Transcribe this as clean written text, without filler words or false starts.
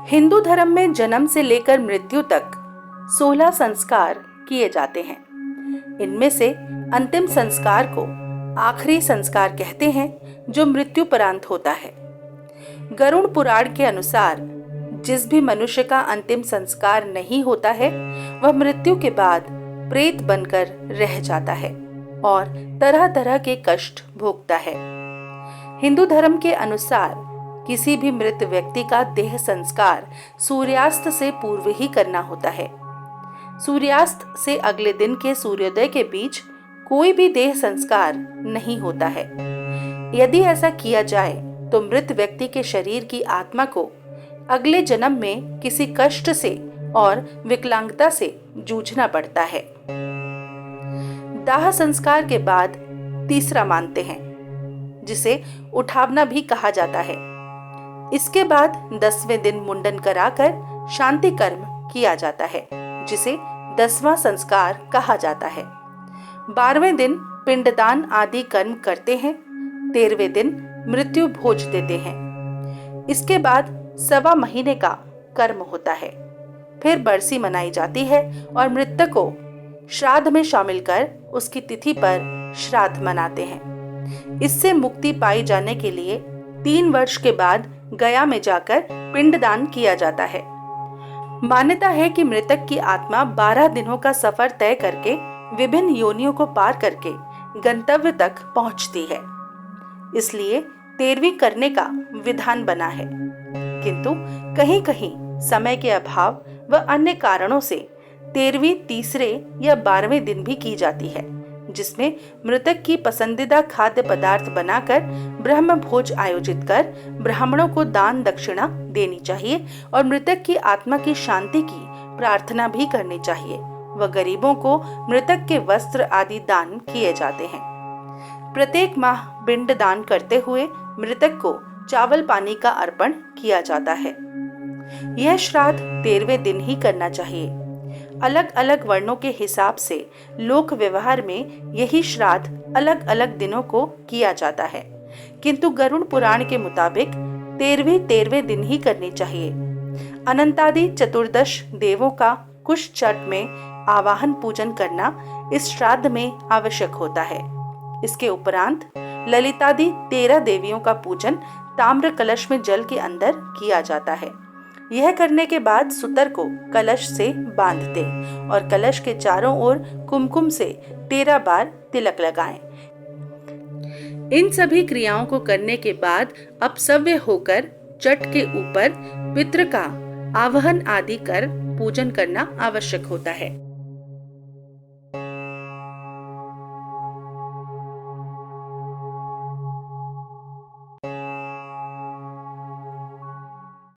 हिंदू धर्म में जन्म से लेकर मृत्यु तक 16 संस्कार किए जाते हैं। इनमें से अंतिम संस्कार को आखिरी संस्कार कहते हैं, जो मृत्युपरांत होता है। गरुड़ पुराण के अनुसार जिस भी मनुष्य का अंतिम संस्कार नहीं होता है, वह मृत्यु के बाद प्रेत बनकर रह जाता है और तरह तरह के कष्ट भोगता है। हिंदू धर्म के अनुसार किसी भी मृत व्यक्ति का देह संस्कार सूर्यास्त से पूर्व ही करना होता है। सूर्यास्त से अगले दिन के सूर्योदय के बीच कोई भी देह संस्कार नहीं होता है। यदि ऐसा किया जाए तो मृत व्यक्ति के शरीर की आत्मा को अगले जन्म में किसी कष्ट से और विकलांगता से जूझना पड़ता है। दाह संस्कार के बाद तीसरा मानते हैं, जिसे उठावना भी कहा जाता है। इसके बाद 10वें दिन मुंडन कराकर शांति कर्म किया जाता है, जिसे 10वां संस्कार कहा जाता है। 12वें दिन पिंडदान आदि कर्म करते हैं। 13वें दिन मृत्यु भोज देते हैं। इसके बाद 1.25 महीने का कर्म होता है। फिर बरसी मनाई जाती है और मृतक को श्राद्ध में शामिल कर उसकी तिथि पर श्राद्ध मनाते हैं। इससे मुक्ति पाई जाने के लिए 3 वर्ष के बाद गया में जाकर पिंडदान किया जाता है। मान्यता है कि मृतक की आत्मा 12 दिनों का सफर तय करके विभिन्न योनियों को पार करके गंतव्य तक पहुंचती है। इसलिए 13वीं करने का विधान बना है, किंतु कहीं कहीं समय के अभाव व अन्य कारणों से 13वीं तीसरे या 12वें दिन भी की जाती है, जिसमें मृतक की पसंदीदा खाद्य पदार्थ बनाकर ब्रह्म भोज आयोजित कर ब्राह्मणों को दान दक्षिणा देनी चाहिए और मृतक की आत्मा की शांति की प्रार्थना भी करनी चाहिए व गरीबों को मृतक के वस्त्र आदि दान किए जाते हैं। प्रत्येक माह पिंड दान करते हुए मृतक को चावल पानी का अर्पण किया जाता है। यह श्राद्ध 13वें दिन ही करना चाहिए। अलग अलग वर्णों के हिसाब से लोक व्यवहार में यही श्राद्ध अलग अलग दिनों को किया जाता है, किंतु गरुड़ पुराण के मुताबिक 13वें दिन ही करनी चाहिए। अनंतादि चतुर्दश देवों का कुश चट में आवाहन पूजन करना इस श्राद्ध में आवश्यक होता है। इसके उपरांत ललितादि 13 देवियों का पूजन ताम्र कलश में जल के अंदर किया जाता है। यह करने के बाद सुतर को कलश से बांध दें और कलश के चारों ओर कुमकुम से 13 बार तिलक लगाएं। इन सभी क्रियाओं को करने के बाद अपसव्य होकर चट के ऊपर पितृ का आवाहन आदि कर पूजन करना आवश्यक होता है।